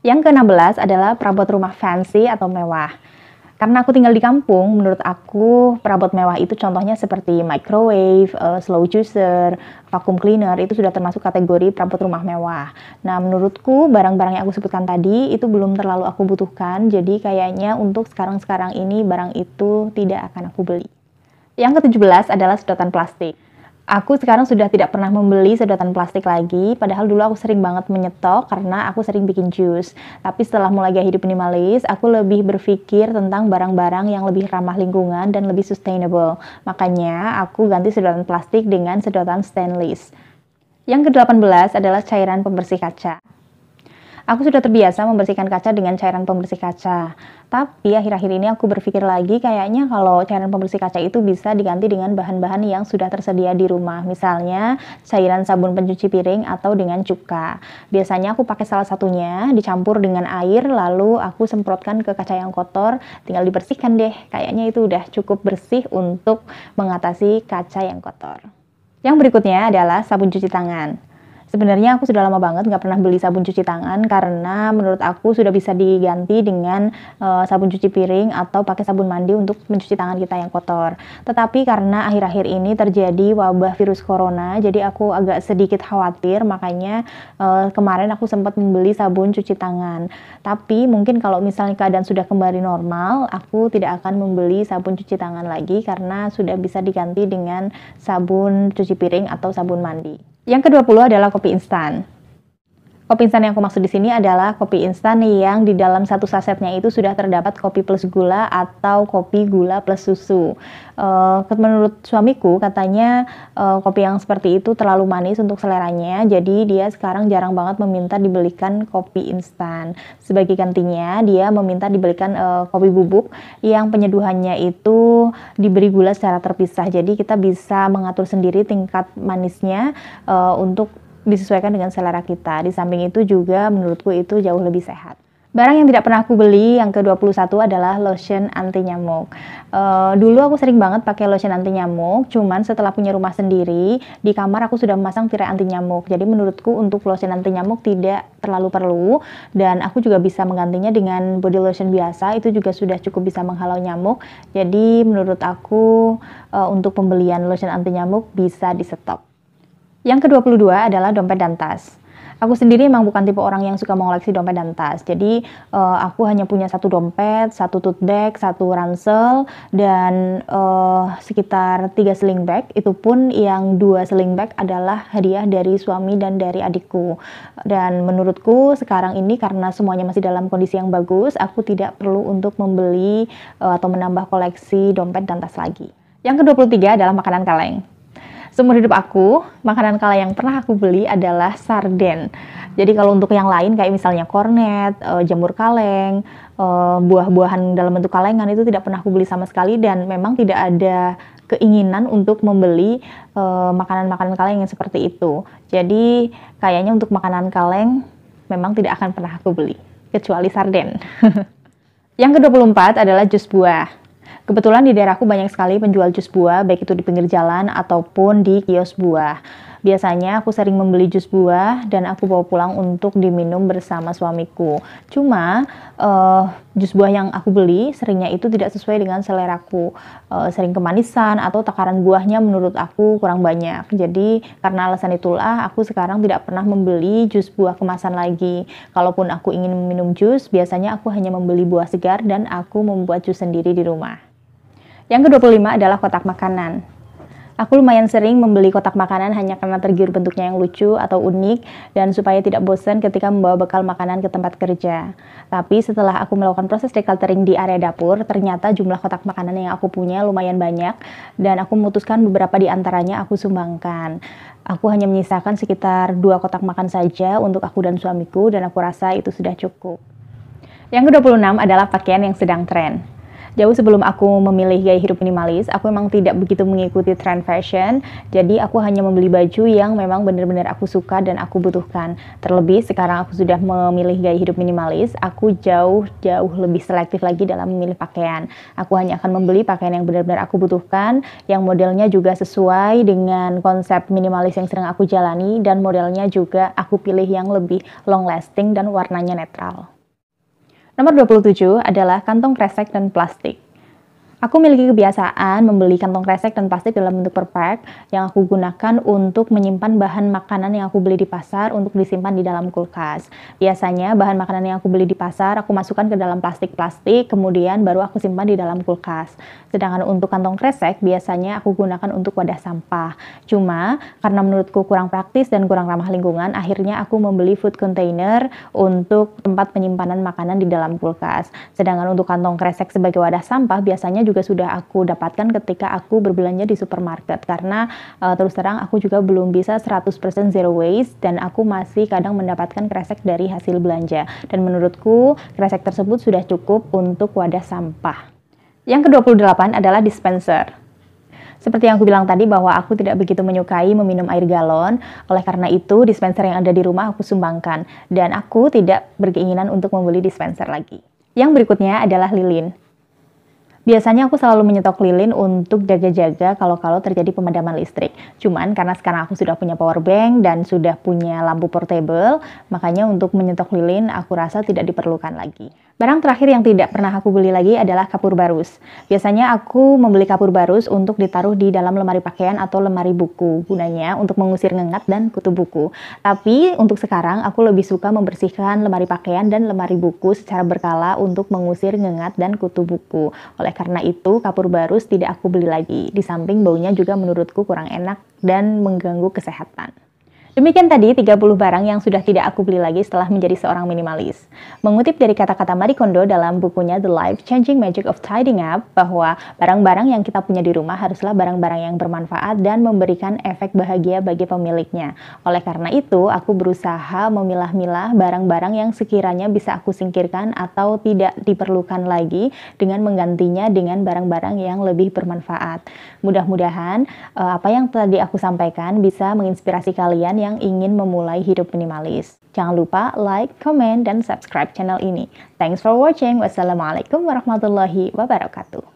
Yang ke-16 adalah perabot rumah fancy atau mewah. Karena aku tinggal di kampung, menurut aku perabot mewah itu contohnya seperti microwave, slow juicer, vacuum cleaner, itu sudah termasuk kategori perabot rumah mewah. Nah, menurutku barang-barang yang aku sebutkan tadi itu belum terlalu aku butuhkan, jadi kayaknya untuk sekarang-sekarang ini barang itu tidak akan aku beli. Yang ke-17 adalah sedotan plastik. Aku sekarang sudah tidak pernah membeli sedotan plastik lagi, padahal dulu aku sering banget menyetok karena aku sering bikin jus. Tapi setelah mulai gaya hidup minimalis, aku lebih berpikir tentang barang-barang yang lebih ramah lingkungan dan lebih sustainable. Makanya aku ganti sedotan plastik dengan sedotan stainless. Yang ke-18 adalah cairan pembersih kaca. Aku sudah terbiasa membersihkan kaca dengan cairan pembersih kaca. Tapi akhir-akhir ini aku berpikir lagi kayaknya kalau cairan pembersih kaca itu bisa diganti dengan bahan-bahan yang sudah tersedia di rumah. Misalnya cairan sabun pencuci piring atau dengan cuka. Biasanya aku pakai salah satunya, dicampur dengan air lalu aku semprotkan ke kaca yang kotor, tinggal dibersihkan deh. Kayaknya itu udah cukup bersih untuk mengatasi kaca yang kotor. Yang berikutnya adalah sabun cuci tangan. Sebenarnya aku sudah lama banget nggak pernah beli sabun cuci tangan karena menurut aku sudah bisa diganti dengan sabun cuci piring atau pakai sabun mandi untuk mencuci tangan kita yang kotor. Tetapi karena akhir-akhir ini terjadi wabah virus corona, jadi aku agak sedikit khawatir, makanya kemarin aku sempat membeli sabun cuci tangan. Tapi mungkin kalau misalnya keadaan sudah kembali normal, aku tidak akan membeli sabun cuci tangan lagi karena sudah bisa diganti dengan sabun cuci piring atau sabun mandi. Yang ke-20 adalah kopi instan. Kopi instan yang aku maksud di sini adalah kopi instan yang di dalam satu sasetnya itu sudah terdapat kopi plus gula atau kopi gula plus susu. Menurut suamiku katanya kopi yang seperti itu terlalu manis untuk seleranya, jadi dia sekarang jarang banget meminta dibelikan kopi instan. Sebagai gantinya dia meminta dibelikan kopi bubuk yang penyeduhannya itu diberi gula secara terpisah. Jadi kita bisa mengatur sendiri tingkat manisnya untuk disesuaikan dengan selera kita. Di samping itu juga menurutku itu jauh lebih sehat. Barang yang tidak pernah aku beli yang ke-21 adalah lotion anti nyamuk. Dulu aku sering banget pakai lotion anti nyamuk, cuman setelah punya rumah sendiri, di kamar aku sudah memasang tirai anti nyamuk. Jadi menurutku untuk lotion anti nyamuk tidak terlalu perlu, dan aku juga bisa menggantinya dengan body lotion biasa, itu juga sudah cukup bisa menghalau nyamuk. Jadi menurut aku untuk pembelian lotion anti nyamuk bisa di stop. Yang ke-22 adalah dompet dan tas. Aku sendiri memang bukan tipe orang yang suka mengoleksi dompet dan tas. Jadi aku hanya punya satu dompet, satu tote bag, satu ransel, dan sekitar 3 sling bag. Itu pun yang 2 sling bag adalah hadiah dari suami dan dari adikku. Dan menurutku sekarang ini karena semuanya masih dalam kondisi yang bagus, aku tidak perlu untuk membeli atau menambah koleksi dompet dan tas lagi. Yang ke-23 adalah makanan kaleng. Seumur hidup aku, makanan kaleng yang pernah aku beli adalah sarden. Jadi kalau untuk yang lain kayak misalnya kornet, jamur kaleng, buah-buahan dalam bentuk kalengan itu tidak pernah aku beli sama sekali, dan memang tidak ada keinginan untuk membeli makanan-makanan kaleng yang seperti itu. Jadi kayaknya untuk makanan kaleng memang tidak akan pernah aku beli, kecuali sarden. Yang ke-24 adalah jus buah. Kebetulan di daerahku banyak sekali penjual jus buah, baik itu di pinggir jalan ataupun di kios buah. Biasanya aku sering membeli jus buah dan aku bawa pulang untuk diminum bersama suamiku. Cuma jus buah yang aku beli seringnya itu tidak sesuai dengan seleraku. Sering kemanisan atau takaran buahnya menurut aku kurang banyak. Jadi karena alasan itulah aku sekarang tidak pernah membeli jus buah kemasan lagi. Kalaupun aku ingin minum jus, biasanya aku hanya membeli buah segar dan aku membuat jus sendiri di rumah. Yang ke-25 adalah kotak makanan. Aku lumayan sering membeli kotak makanan hanya karena tergiur bentuknya yang lucu atau unik dan supaya tidak bosan ketika membawa bekal makanan ke tempat kerja. Tapi setelah aku melakukan proses decluttering di area dapur, ternyata jumlah kotak makanan yang aku punya lumayan banyak dan aku memutuskan beberapa di antaranya aku sumbangkan. Aku hanya menyisakan sekitar 2 kotak makan saja untuk aku dan suamiku dan aku rasa itu sudah cukup. Yang ke-26 adalah pakaian yang sedang tren. Jauh sebelum aku memilih gaya hidup minimalis, aku memang tidak begitu mengikuti tren fashion, jadi aku hanya membeli baju yang memang benar-benar aku suka dan aku butuhkan. Terlebih sekarang aku sudah memilih gaya hidup minimalis, aku jauh lebih selektif lagi dalam memilih pakaian. Aku hanya akan membeli pakaian yang benar-benar aku butuhkan, yang modelnya juga sesuai dengan konsep minimalis yang sedang aku jalani, dan modelnya juga aku pilih yang lebih long lasting dan warnanya netral. Nomor 27 adalah kantong kresek dan plastik. Aku memiliki kebiasaan membeli kantong kresek dan plastik dalam bentuk per pack yang aku gunakan untuk menyimpan bahan makanan yang aku beli di pasar untuk disimpan di dalam kulkas. Biasanya bahan makanan yang aku beli di pasar aku masukkan ke dalam plastik-plastik, kemudian baru aku simpan di dalam kulkas. Sedangkan untuk kantong kresek biasanya aku gunakan untuk wadah sampah. Cuma karena menurutku kurang praktis dan kurang ramah lingkungan, akhirnya aku membeli food container untuk tempat penyimpanan makanan di dalam kulkas. Sedangkan untuk kantong kresek sebagai wadah sampah biasanya juga sudah aku dapatkan ketika aku berbelanja di supermarket, karena terus terang aku juga belum bisa 100% zero waste dan aku masih kadang mendapatkan kresek dari hasil belanja, dan menurutku kresek tersebut sudah cukup untuk wadah sampah. Yang ke-28 adalah dispenser. Seperti yang aku bilang tadi bahwa aku tidak begitu menyukai meminum air galon, oleh karena itu dispenser yang ada di rumah aku sumbangkan dan aku tidak berkeinginan untuk membeli dispenser lagi. Yang berikutnya adalah lilin. Biasanya aku selalu menyetok lilin untuk jaga-jaga kalau terjadi pemadaman listrik. Cuman karena sekarang aku sudah punya power bank dan sudah punya lampu portable, makanya untuk menyetok lilin aku rasa tidak diperlukan lagi. Barang terakhir yang tidak pernah aku beli lagi adalah kapur barus. Biasanya aku membeli kapur barus untuk ditaruh di dalam lemari pakaian atau lemari buku. Gunanya untuk mengusir ngengat dan kutu buku. Tapi untuk sekarang aku lebih suka membersihkan lemari pakaian dan lemari buku secara berkala untuk mengusir ngengat dan kutu buku. Oleh karena itu, kapur barus tidak aku beli lagi. Di samping baunya juga menurutku kurang enak dan mengganggu kesehatan. Demikian tadi 30 barang yang sudah tidak aku beli lagi setelah menjadi seorang minimalis. Mengutip dari kata-kata Marie Kondo dalam bukunya The Life-Changing Magic of Tidying Up, bahwa barang-barang yang kita punya di rumah haruslah barang-barang yang bermanfaat dan memberikan efek bahagia bagi pemiliknya. Oleh karena itu, aku berusaha memilah-milah barang-barang yang sekiranya bisa aku singkirkan atau tidak diperlukan lagi dengan menggantinya dengan barang-barang yang lebih bermanfaat. Mudah-mudahan apa yang tadi aku sampaikan bisa menginspirasi kalian yang ingin memulai hidup minimalis. Jangan lupa like, comment, dan subscribe channel ini. Thanks for watching. Wassalamualaikum warahmatullahi wabarakatuh.